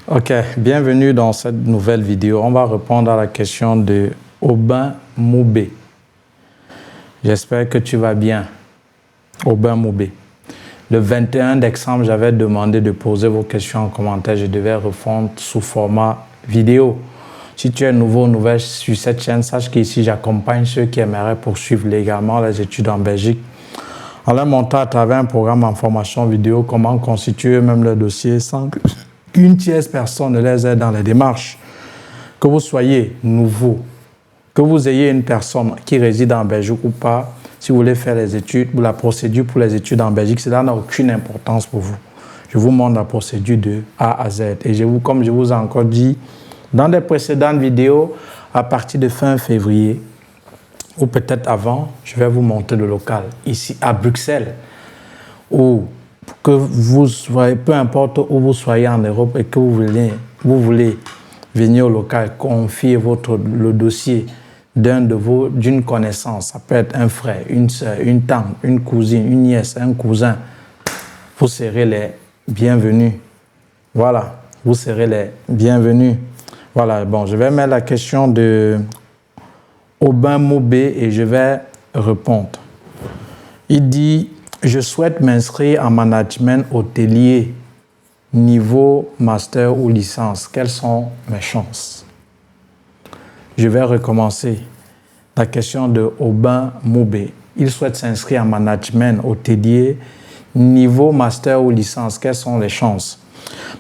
Ok, bienvenue dans cette nouvelle vidéo. On va répondre à la question de Aubin Moubé. J'espère que tu vas bien, Aubin Moubé. Le 21 décembre, j'avais demandé de poser vos questions en commentaire. Je devais répondre sous format vidéo. Si tu es nouveau ou nouvelle sur cette chaîne, sache qu'ici, j'accompagne ceux qui aimeraient poursuivre légalement les études en Belgique en leur montrant à travers un programme en formation vidéo comment constituer même le dossier sans qu'une tierce personne ne les aide dans les démarches. Que vous soyez nouveau, que vous ayez une personne qui réside en Belgique ou pas, si vous voulez faire les études ou la procédure pour les études en Belgique, cela n'a aucune importance pour vous. Je vous montre la procédure de A à Z. Et comme je vous ai encore dit dans des précédentes vidéos, à partir de fin février, ou peut-être avant, je vais vous montrer le local, ici à Bruxelles, où que vous soyez, peu importe où vous soyez en Europe et que vous voulez venir au local, confier le dossier d'une connaissance. Ça peut être un frère, une soeur, une tante, une cousine, une nièce, un cousin. Vous serez les bienvenus. Voilà, vous serez les bienvenus. Voilà, bon, je vais mettre la question de Aubin Moubé et je vais répondre. Il dit: je souhaite m'inscrire en management hôtelier, niveau master ou licence. Quelles sont mes chances? Je vais recommencer. La question de Aubin Moubé. Il souhaite s'inscrire en management hôtelier, niveau master ou licence. Quelles sont les chances?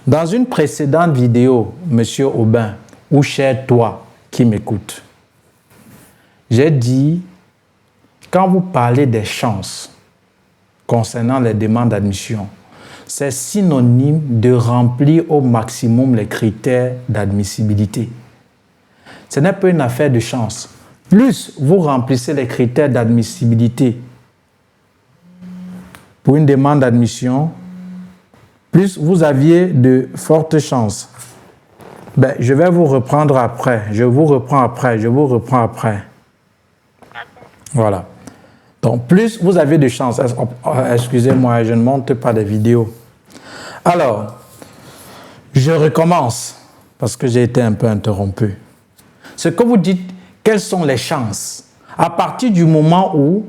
Dans une précédente vidéo, Monsieur Aubin, ou cher toi qui m'écoute, j'ai dit, quand vous parlez des chances concernant les demandes d'admission, c'est synonyme de remplir au maximum les critères d'admissibilité. Ce n'est pas une affaire de chance. Plus vous remplissez les critères d'admissibilité pour une demande d'admission, plus vous aviez de fortes chances. Ben, je vais vous reprendre après. Je vous reprends après. Voilà. Donc, plus vous avez de chances. Excusez-moi, je ne monte pas de vidéo. Alors, je recommence parce que j'ai été un peu interrompu. Ce que vous dites, quelles sont les chances? À partir du moment où,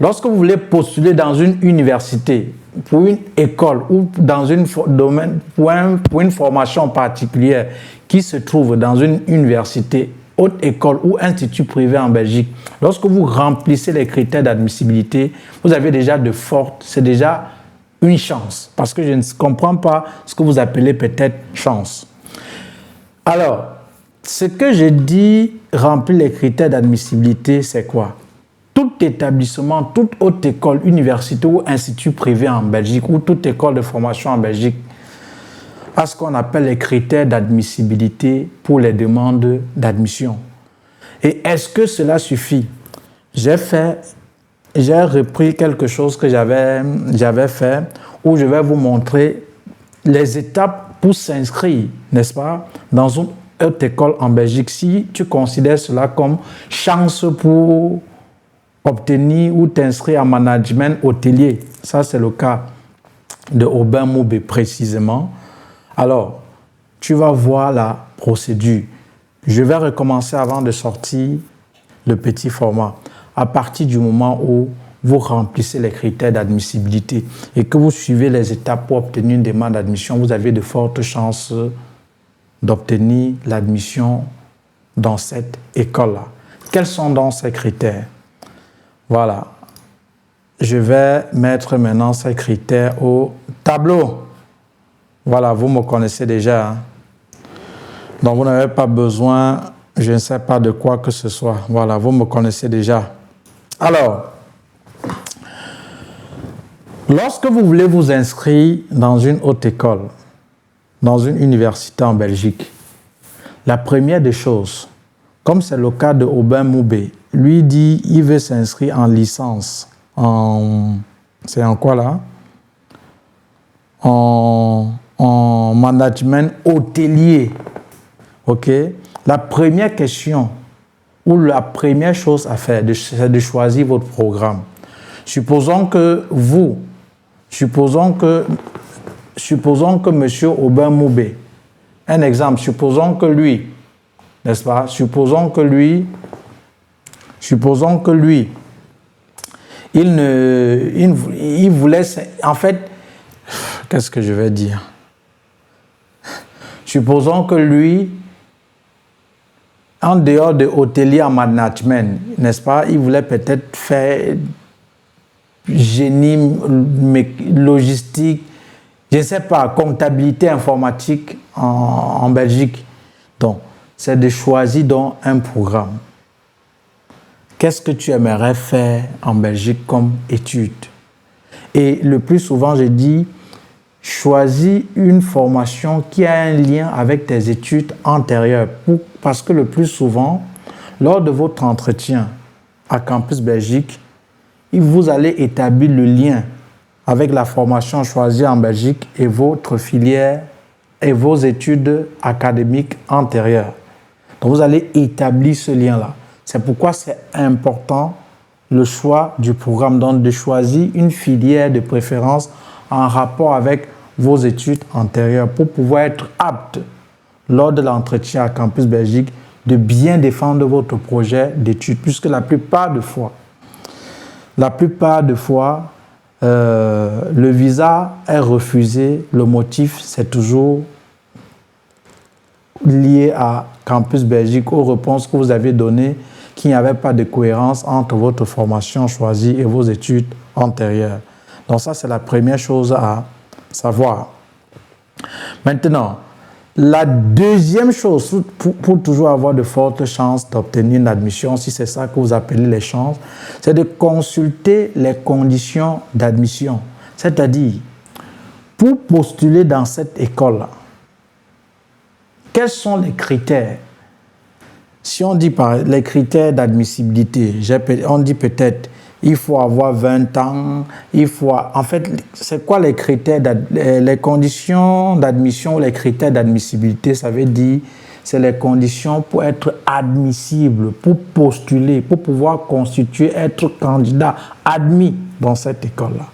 lorsque vous voulez postuler dans une université, pour une école ou dans un domaine, pour une formation particulière qui se trouve dans une université, haute école ou institut privé en Belgique, lorsque vous remplissez les critères d'admissibilité, vous avez déjà c'est déjà une chance. Parce que je ne comprends pas ce que vous appelez peut-être chance. Alors, ce que je dis, remplir les critères d'admissibilité, c'est quoi? Tout établissement, toute haute école, université ou institut privé en Belgique ou toute école de formation en Belgique a ce qu'on appelle les critères d'admissibilité pour les demandes d'admission. Et est-ce que cela suffit? J'ai repris quelque chose que j'avais fait où je vais vous montrer les étapes pour s'inscrire, n'est-ce pas, dans une haute école en Belgique. Si tu considères cela comme chance pour obtenir ou t'inscrire en management hôtelier, ça c'est le cas de Aubin Moubé précisément, alors tu vas voir la procédure. Je vais recommencer avant de sortir le petit format. À partir du moment où vous remplissez les critères d'admissibilité et que vous suivez les étapes pour obtenir une demande d'admission, vous avez de fortes chances d'obtenir l'admission dans cette école-là. Quels sont donc ces critères? Voilà. Je vais mettre maintenant ces critères au tableau. Voilà, vous me connaissez déjà. Hein? Donc, vous n'avez pas besoin, je ne sais pas de quoi que ce soit. Voilà, vous me connaissez déjà. Alors, lorsque vous voulez vous inscrire dans une haute école, dans une université en Belgique, la première des choses, comme c'est le cas de Aubin Moubé, lui dit il veut s'inscrire en licence. C'est en quoi là? En management hôtelier. Ok? La première question ou la première chose à faire, c'est de choisir votre programme. Supposons que M. Aubin Moubé Un exemple, supposons que lui, n'est-ce pas? Supposons que lui, il voulait, en fait, qu'est-ce que je vais dire? Supposons que lui, en dehors de hôtelier en management, n'est-ce pas, il voulait peut-être faire génie, logistique, je ne sais pas, comptabilité informatique en Belgique. Donc, c'est de choisir donc un programme. Qu'est-ce que tu aimerais faire en Belgique comme étude? Et le plus souvent, je dis, choisis une formation qui a un lien avec tes études antérieures. Parce que le plus souvent, lors de votre entretien à Campus Belgique, vous allez établir le lien avec la formation choisie en Belgique et votre filière et vos études académiques antérieures. Donc, vous allez établir ce lien-là. C'est pourquoi c'est important le choix du programme, donc de choisir une filière de préférence en rapport avec vos études antérieures pour pouvoir être apte lors de l'entretien à Campus Belgique de bien défendre votre projet d'études, puisque la plupart des fois, le visa est refusé. Le motif, c'est toujours lié à Campus Belgique, aux réponses que vous avez données, qu'il n'y avait pas de cohérence entre votre formation choisie et vos études antérieures. Donc ça, c'est la première chose à savoir. Maintenant, la deuxième chose, pour toujours avoir de fortes chances d'obtenir une admission, si c'est ça que vous appelez les chances, c'est de consulter les conditions d'admission. C'est-à-dire, pour postuler dans cette école-là, quels sont les critères? Si on dit par les critères d'admissibilité, on dit peut-être il faut avoir 20 ans, en fait, c'est quoi les critères, les conditions d'admission, les critères d'admissibilité? Ça veut dire, c'est les conditions pour être admissible, pour postuler, pour pouvoir constituer, être candidat, admis dans cette école-là.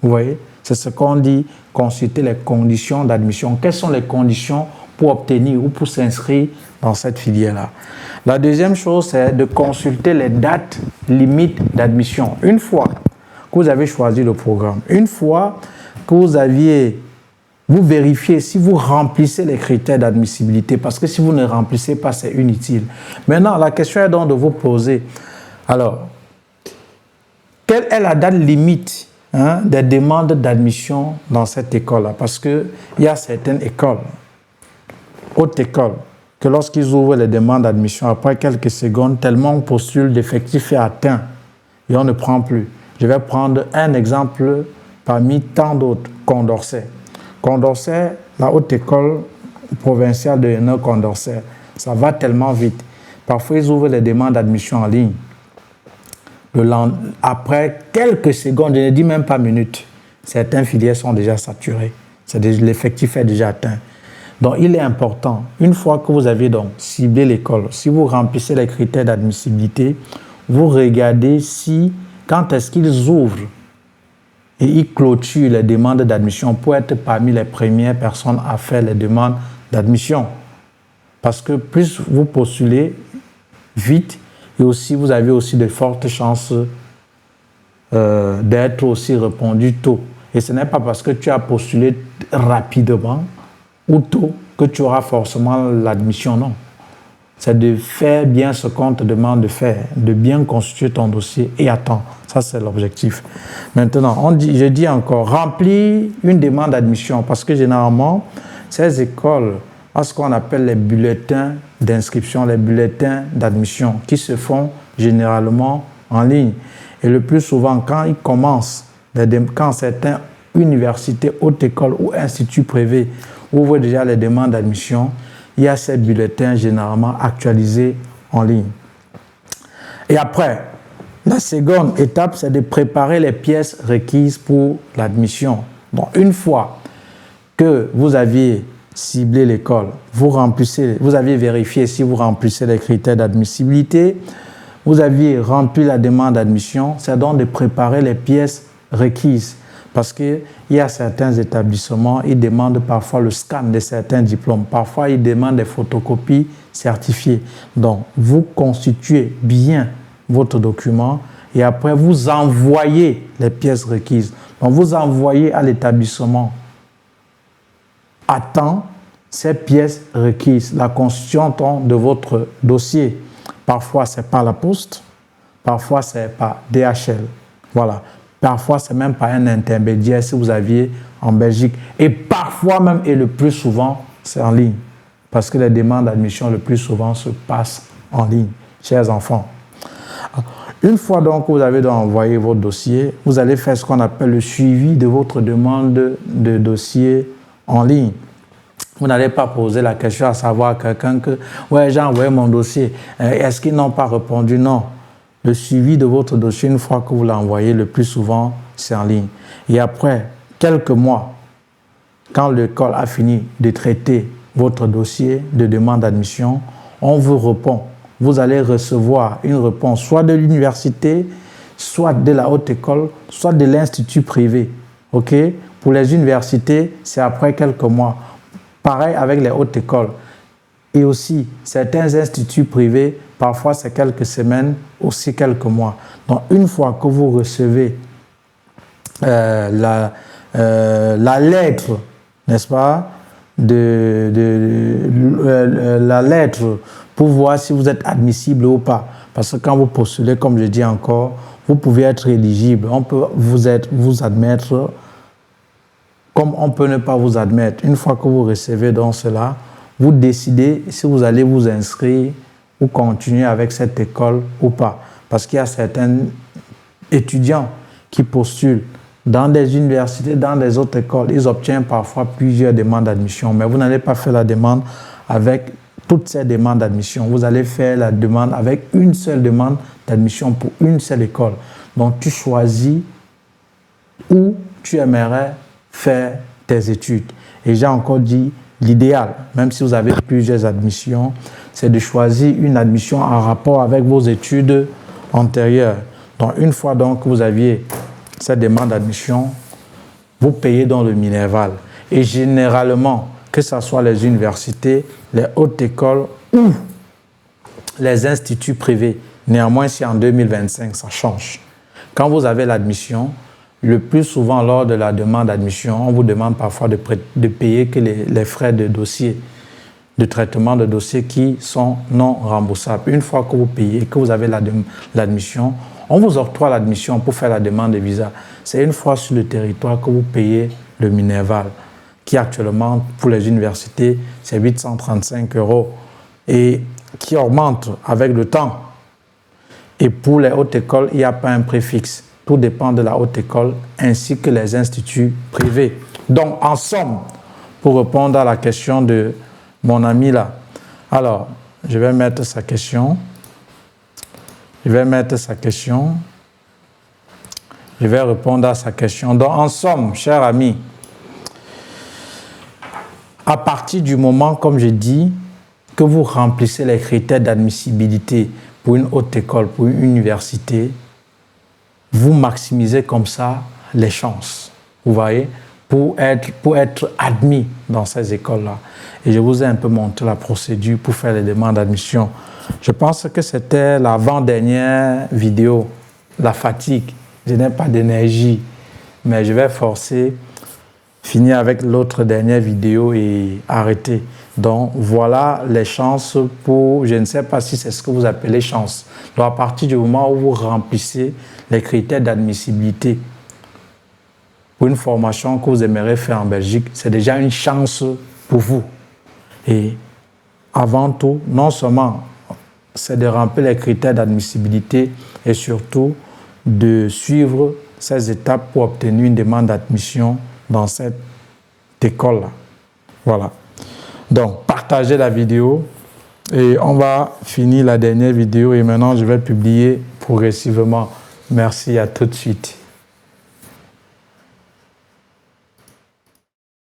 Vous voyez? C'est ce qu'on dit, consulter les conditions d'admission. Quelles sont les conditions pour obtenir ou pour s'inscrire dans cette filière-là? La deuxième chose, c'est de consulter les dates limites d'admission. Une fois que vous avez choisi le programme, une fois que vous vérifiez si vous remplissez les critères d'admissibilité, parce que si vous ne remplissez pas, c'est inutile. Maintenant, la question est donc de vous poser, alors, quelle est la date limite des demandes d'admission dans cette école-là? Parce qu'il y a certaines écoles, haute école, que lorsqu'ils ouvrent les demandes d'admission, après quelques secondes, tellement on postule, l'effectif est atteint et on ne prend plus. Je vais prendre un exemple parmi tant d'autres, Condorcet. Condorcet, la haute école provinciale de Hainaut Condorcet, ça va tellement vite. Parfois, ils ouvrent les demandes d'admission en ligne. Après quelques secondes, je ne dis même pas minutes, certaines filières sont déjà saturées. L'effectif est déjà atteint. Donc, il est important, une fois que vous avez donc ciblé l'école, si vous remplissez les critères d'admissibilité, vous regardez quand est-ce qu'ils ouvrent et ils clôturent les demandes d'admission pour être parmi les premières personnes à faire les demandes d'admission. Parce que plus vous postulez vite, et aussi vous avez aussi de fortes chances d'être aussi répondu tôt. Et ce n'est pas parce que tu as postulé rapidement ou tôt que tu auras forcément l'admission, non. C'est de faire bien ce qu'on te demande de faire, de bien constituer ton dossier et à temps. Ça, c'est l'objectif. Maintenant, je dis encore, remplis une demande d'admission parce que généralement, ces écoles ont ce qu'on appelle les bulletins d'inscription, les bulletins d'admission qui se font généralement en ligne. Et le plus souvent, quand ils commencent, quand certaines universités, hautes écoles ou instituts privés ouvrent déjà les demandes d'admission, il y a ces bulletins généralement actualisés en ligne. Et après, la seconde étape, c'est de préparer les pièces requises pour l'admission. Bon, une fois que vous aviez ciblé l'école, vous aviez vérifié si vous remplissez les critères d'admissibilité, vous aviez rempli la demande d'admission, c'est donc de préparer les pièces requises. Parce qu'il y a certains établissements, ils demandent parfois le scan de certains diplômes. Parfois, ils demandent des photocopies certifiées. Donc, vous constituez bien votre document et après, vous envoyez les pièces requises. Donc, vous envoyez à l'établissement à temps ces pièces requises, la constitution de votre dossier. Parfois, c'est par la poste, parfois, c'est par DHL. Voilà. Parfois, c'est même par un intermédiaire si vous aviez en Belgique. Et parfois même, et le plus souvent, c'est en ligne. Parce que les demandes d'admission, le plus souvent, se passent en ligne, chers enfants. Une fois donc que vous avez envoyé votre dossier, vous allez faire ce qu'on appelle le suivi de votre demande de dossier en ligne. Vous n'allez pas poser la question à savoir à quelqu'un que « Ouais, j'ai envoyé mon dossier. Est-ce qu'ils n'ont pas répondu ?» Non. Le suivi de votre dossier, une fois que vous l'envoyez, le plus souvent, c'est en ligne. Et après quelques mois, quand l'école a fini de traiter votre dossier de demande d'admission, on vous répond. Vous allez recevoir une réponse soit de l'université, soit de la haute école, soit de l'institut privé. OK? Pour les universités, c'est après quelques mois. Pareil avec les hautes écoles. Et aussi, certains instituts privés, parfois c'est quelques semaines, aussi quelques mois. Donc, une fois que vous recevez la lettre, n'est-ce pas, la lettre pour voir si vous êtes admissible ou pas. Parce que quand vous postulez, comme je dis encore, vous pouvez être éligible. On peut vous admettre comme on peut ne pas vous admettre. Une fois que vous recevez donc cela, vous décidez si vous allez vous inscrire ou continuer avec cette école ou pas. Parce qu'il y a certains étudiants qui postulent dans des universités, dans des autres écoles. Ils obtiennent parfois plusieurs demandes d'admission, mais vous n'allez pas faire la demande avec toutes ces demandes d'admission. Vous allez faire la demande avec une seule demande d'admission pour une seule école. Donc, tu choisis où tu aimerais faire tes études. Et j'ai encore dit, l'idéal, même si vous avez plusieurs admissions, c'est de choisir une admission en rapport avec vos études antérieures. Donc, une fois donc que vous aviez cette demande d'admission, vous payez dans le Minerval. Et généralement, que ce soit les universités, les hautes écoles ou les instituts privés, néanmoins, si en 2025, ça change. Quand vous avez l'admission, le plus souvent, lors de la demande d'admission, on vous demande parfois de payer que les frais de dossier, de traitement de dossier qui sont non remboursables. Une fois que vous payez et que vous avez l'admission, on vous octroie l'admission pour faire la demande de visa. C'est une fois sur le territoire que vous payez le Minerval, qui actuellement, pour les universités, c'est 835 € et qui augmente avec le temps. Et pour les hautes écoles, il n'y a pas un prix fixe. Tout dépend de la haute école ainsi que les instituts privés. Donc, en somme, pour répondre à la question de mon ami là, alors, je vais mettre sa question. Je vais répondre à sa question. Donc, en somme, cher ami, à partir du moment, comme je dis, que vous remplissez les critères d'admissibilité pour une haute école, pour une université, vous maximisez comme ça les chances, vous voyez, pour être admis dans ces écoles-là. Et je vous ai un peu montré la procédure pour faire les demandes d'admission. Je pense que c'était l'avant-dernière vidéo, la fatigue. Je n'ai pas d'énergie, mais je vais finir avec l'autre dernière vidéo et arrêter. Donc, voilà les chances pour, je ne sais pas si c'est ce que vous appelez chance. Donc, à partir du moment où vous remplissez les critères d'admissibilité pour une formation que vous aimeriez faire en Belgique, c'est déjà une chance pour vous. Et avant tout, non seulement c'est de remplir les critères d'admissibilité et surtout de suivre ces étapes pour obtenir une demande d'admission dans cette école-là. Voilà. Donc, partagez la vidéo et on va finir la dernière vidéo et maintenant je vais publier progressivement. Merci, à tout de suite.